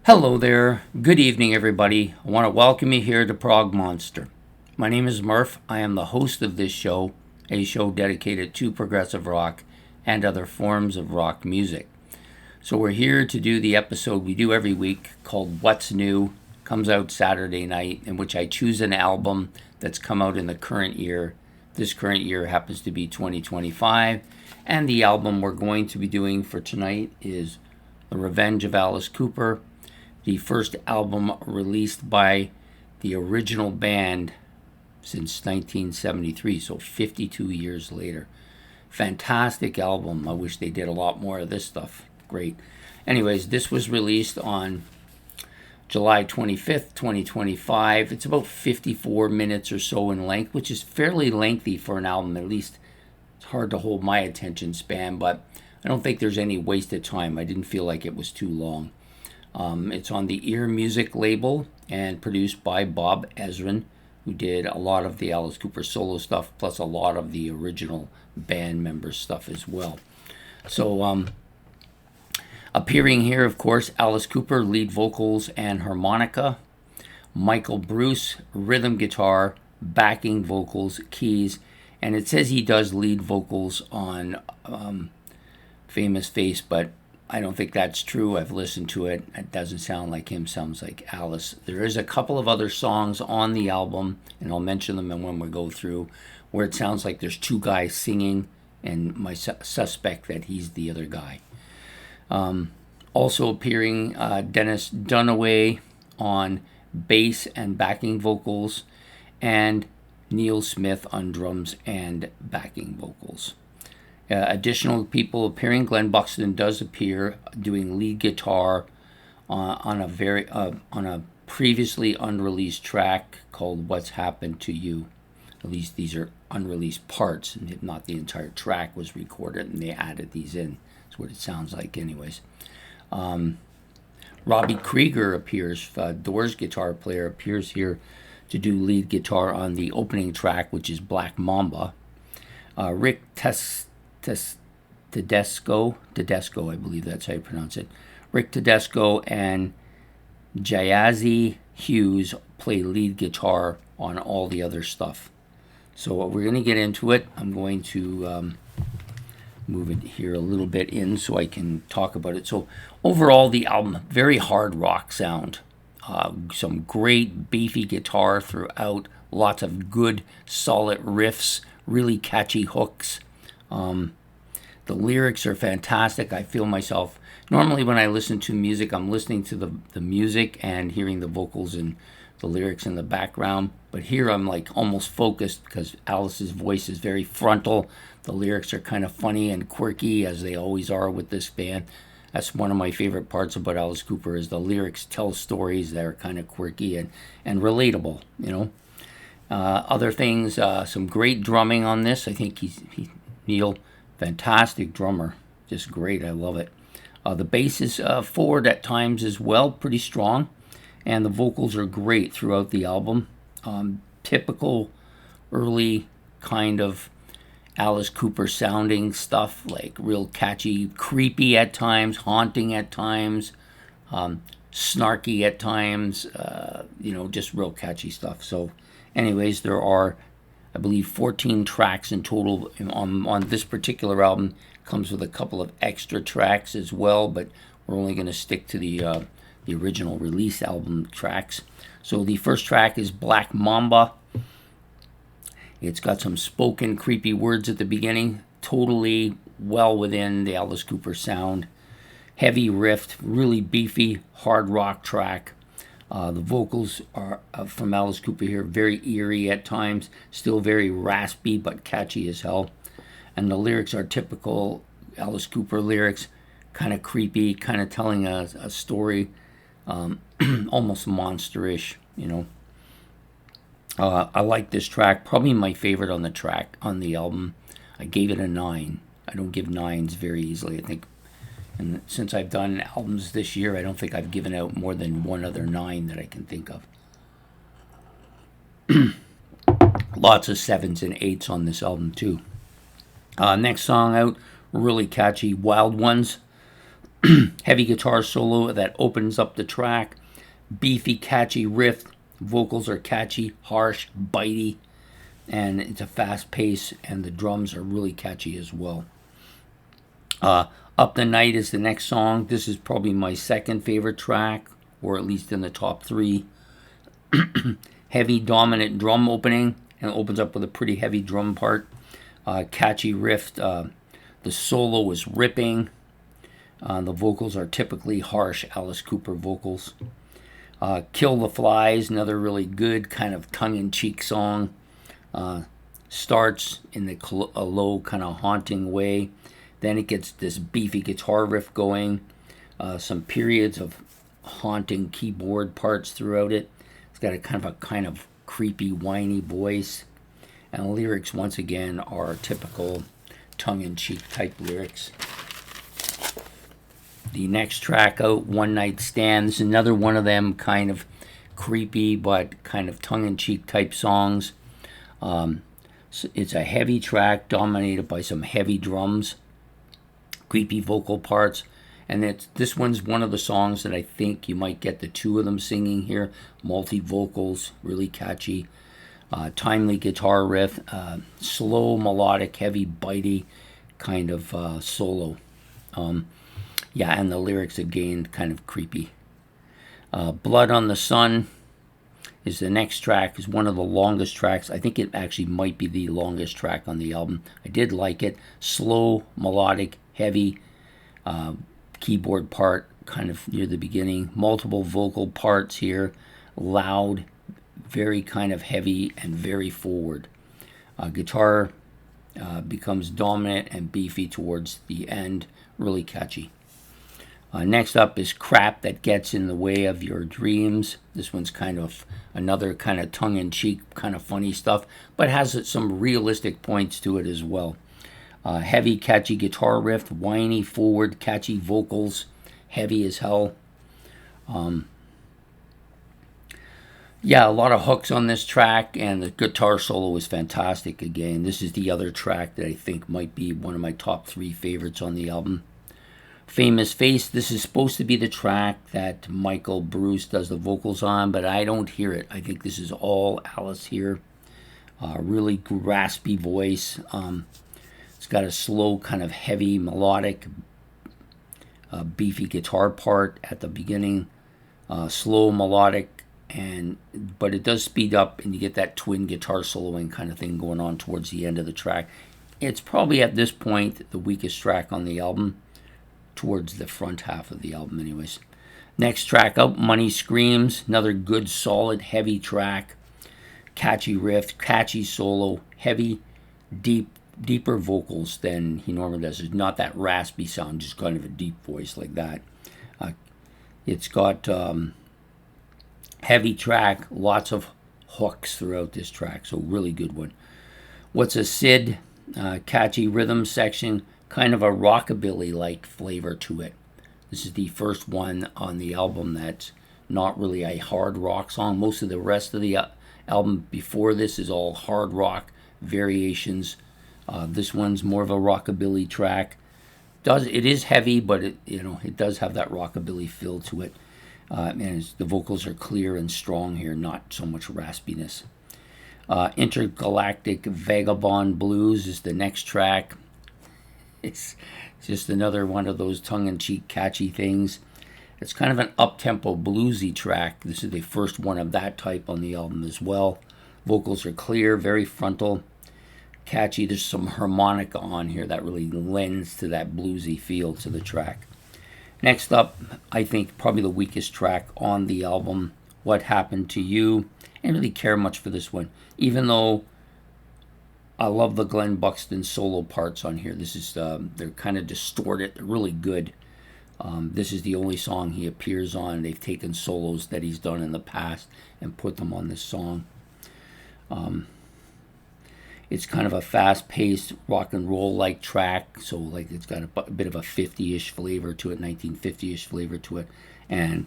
Hello there. Good evening, everybody. I want to welcome you here to Prog Monster. My name is Murph. I am the host of this show, a show dedicated to progressive rock and other forms of rock music. So we're here to do the episode we do every week called What's New. Comes out Saturday night, in which I choose an album that's come out in the current year. This current year happens to be 2025, and the album we're going to be doing for tonight is The Revenge of Alice Cooper, the first album released by the original band since 1973, so 52 years later. Fantastic album. I wish they did a lot more of this stuff. Great. Anyways, this was released on July 25th, 2025. It's about 54 minutes or so in length, which is fairly lengthy for an album. At least it's hard to hold my attention span, but I don't think there's any wasted time. I didn't feel like it was too long. It's on the Ear Music label and produced by Bob Ezrin, who did a lot of the Alice Cooper solo stuff, plus a lot of the original band member stuff as well. So, appearing here, of course, Alice Cooper, lead vocals and harmonica. Michael Bruce, rhythm guitar, backing vocals, keys. And it says he does lead vocals on Famous Face, but I don't think that's true. I've listened to it. It doesn't sound like him. Sounds like Alice. There is a couple of other songs on the album, and I'll mention them when we go through, where it sounds like there's two guys singing, and my suspect that he's the other guy. Also appearing, Dennis Dunaway on bass and backing vocals, and Neil Smith on drums and backing vocals. Additional people appearing. Glenn Buxton does appear doing lead guitar on a previously unreleased track called "What's Happened to You." At least these are unreleased parts, and not the entire track was recorded, and they added these in. That's what it sounds like, anyways. Robbie Krieger appears. Doors guitar player appears here to do lead guitar on the opening track, which is Black Mamba. Rick Tedesco, I believe that's how you pronounce it. Rick Tedesco and Jazzy Hughes play lead guitar on all the other stuff. So we're going to get into it. I'm going to move it here a little bit in so I can talk about it. So overall, the album, very hard rock sound. Some great beefy guitar throughout. Lots of good, solid riffs. Really catchy hooks. The lyrics are fantastic. I feel myself, normally when I listen to music, I'm listening to the music and hearing the vocals and the lyrics in the background. But here I'm like almost focused because Alice's voice is very frontal. The lyrics are kind of funny and quirky, as they always are with this band. That's one of my favorite parts about Alice Cooper, is the lyrics tell stories that are kind of quirky and relatable, you know. Other things, some great drumming on this. I think Neil, fantastic drummer, just great. I love it. The bass is forward at times as well, pretty strong, and the vocals are great throughout the album. Typical early kind of Alice Cooper sounding stuff, like real catchy, creepy at times, haunting at times, snarky at times, just real catchy stuff. So anyways, there are, I believe, 14 tracks in total on this particular album. Comes with a couple of extra tracks as well, but we're only going to stick to the original release album tracks. So the first track is Black Mamba. It's got some spoken creepy words at the beginning, totally well within the Alice Cooper sound. Heavy riff, really beefy, hard rock track. The vocals are from Alice Cooper here, very eerie at times, still very raspy but catchy as hell. And the lyrics are typical Alice Cooper lyrics, kind of creepy, kind of telling a story, almost monsterish, you know. I like this track, probably my favorite on the album. I gave it a 9. I don't give 9s very easily, I think. And since I've done albums this year, I don't think I've given out more than one other 9 that I can think of. Lots of 7s and 8s on this album too. Next song out, really catchy, Wild Ones. Heavy guitar solo that opens up the track. Beefy, catchy riff. Vocals are catchy, harsh, bitey, and it's a fast pace, and the drums are really catchy as well. Up the Night is the next song. This is probably my second favorite track, or at least in the top three. Heavy, dominant drum opening, and it opens up with a pretty heavy drum part. Catchy riff. The solo is ripping. The vocals are typically harsh Alice Cooper vocals. Kill the Flies, another really good kind of tongue-in-cheek song. Starts in a low kind of haunting way. Then it gets this beefy guitar riff going. Some periods of haunting keyboard parts throughout it. It's got a kind of creepy, whiny voice. And the lyrics, once again, are typical tongue-in-cheek type lyrics. The next track out, One Night Stands, another one of them kind of creepy but kind of tongue-in-cheek type songs. It's a heavy track dominated by some heavy drums, creepy vocal parts, and this one's one of the songs that I think you might get the two of them singing here. Multi-vocals, really catchy, timely guitar riff, slow, melodic, heavy, bitey kind of solo. Yeah, and the lyrics again kind of creepy. Blood on the Sun is the next track. Is one of the longest tracks. I think it actually might be the longest track on the album. I did like it. Slow, melodic, heavy keyboard part kind of near the beginning. Multiple vocal parts here. Loud, very kind of heavy and very forward. Guitar becomes dominant and beefy towards the end. Really catchy. Next up is Crap That Gets in the Way of Your Dreams. This one's kind of another kind of tongue-in-cheek, kind of funny stuff, but has some realistic points to it as well. Heavy, catchy guitar riff, whiny, forward, catchy vocals, heavy as hell. Yeah, a lot of hooks on this track, and the guitar solo is fantastic again. This is the other track that I think might be one of my top three favorites on the album. Famous Face, this is supposed to be the track that Michael Bruce does the vocals on, but I don't hear it. I think this is all Alice here. Really raspy voice. It's got a slow, kind of heavy, melodic, beefy guitar part at the beginning. Slow, melodic, but it does speed up, and you get that twin guitar soloing kind of thing going on towards the end of the track. It's probably at this point the weakest track on the album. Towards the front half of the album anyways. Next track up, Money Screams, another good solid heavy track, catchy riff, catchy solo, heavy, deeper vocals than he normally does. It's not that raspy sound, just kind of a deep voice like that. It's got heavy track, lots of hooks throughout this track, so really good one. What's a Sid, catchy rhythm section, kind of a rockabilly-like flavor to it. This is the first one on the album that's not really a hard rock song. Most of the rest of the album before this is all hard rock variations. This one's more of a rockabilly track. It is heavy, but it does have that rockabilly feel to it. And the vocals are clear and strong here, not so much raspiness. Intergalactic Vagabond Blues is the next track. It's just another one of those tongue-in-cheek catchy things. It's kind of an up-tempo bluesy track. This is the first one of that type on the album as well. Vocals are clear, very frontal, catchy. There's some harmonica on here that really lends to that bluesy feel to the track. Next up, I think probably the weakest track on the album, What Happened to You. I didn't really care much for this one, even though I love the Glenn Buxton solo parts on here. This is they're kind of distorted. They're really good. This is the only song he appears on. They've taken solos that he's done in the past and put them on this song. It's kind of a fast-paced rock and roll-like track, so like it's got a bit of a 50-ish flavor to it, 1950-ish flavor to it, and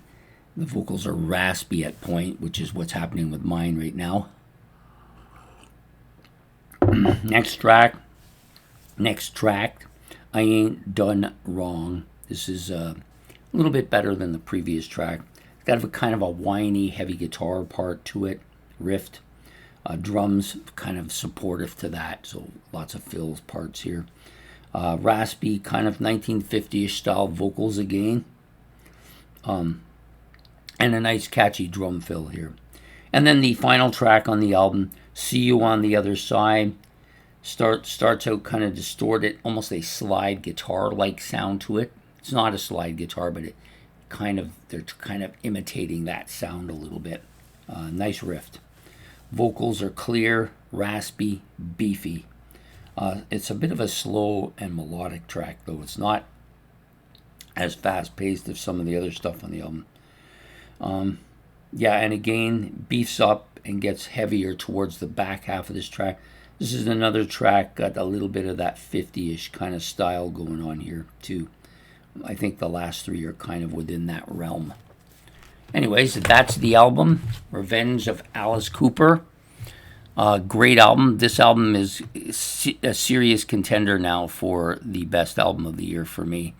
the vocals are raspy at point, which is what's happening with mine right now. Next track, I Ain't Done Wrong. This is A little bit better than the previous track. It's got a kind of a whiny, heavy guitar part to it, riff. Drums kind of supportive to that, so lots of fills parts here. Raspy, kind of 1950-ish style vocals again. And a nice catchy drum fill here. And then the final track on the album, See You on the Other Side, starts out kind of distorted, almost a slide guitar-like sound to it. It's not a slide guitar, but they're kind of imitating that sound a little bit. Nice riff. Vocals are clear, raspy, beefy. It's a bit of a slow and melodic track, though. It's not as fast-paced as some of the other stuff on the album. And again, beefs up and gets heavier towards the back half of this track. This is another track, got a little bit of that 50-ish kind of style going on here, too. I think the last three are kind of within that realm. Anyways, that's the album, Revenge of Alice Cooper. Great album. This album is a serious contender now for the best album of the year for me.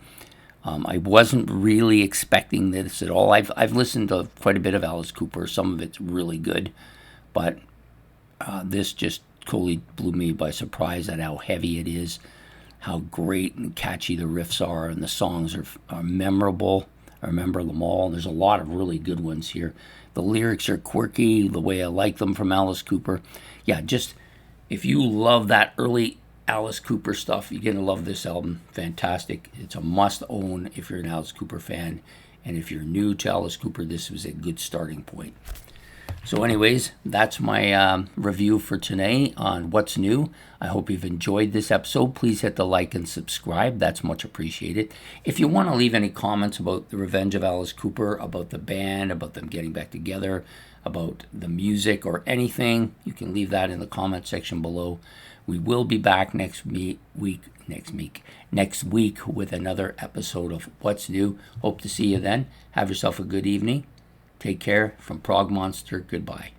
I wasn't really expecting this at all. I've listened to quite a bit of Alice Cooper. Some of it's really good, but this just totally blew me by surprise at how heavy it is, how great and catchy the riffs are, and the songs are memorable. I remember them all. There's a lot of really good ones here. The lyrics are quirky, the way I like them from Alice Cooper. Yeah, just if you love that early Alice Cooper stuff, you're going to love this album. Fantastic. It's a must-own if you're an Alice Cooper fan. And if you're new to Alice Cooper, this was a good starting point. So anyways, that's my review for today on What's New. I hope you've enjoyed this episode. Please hit the like and subscribe. That's much appreciated. If you want to leave any comments about The Revenge of Alice Cooper, about the band, about them getting back together, about the music or anything, you can leave that in the comment section below. We will be back next week with another episode of What's New. Hope to see you then. Have yourself a good evening. Take care. From Prog Monster, goodbye.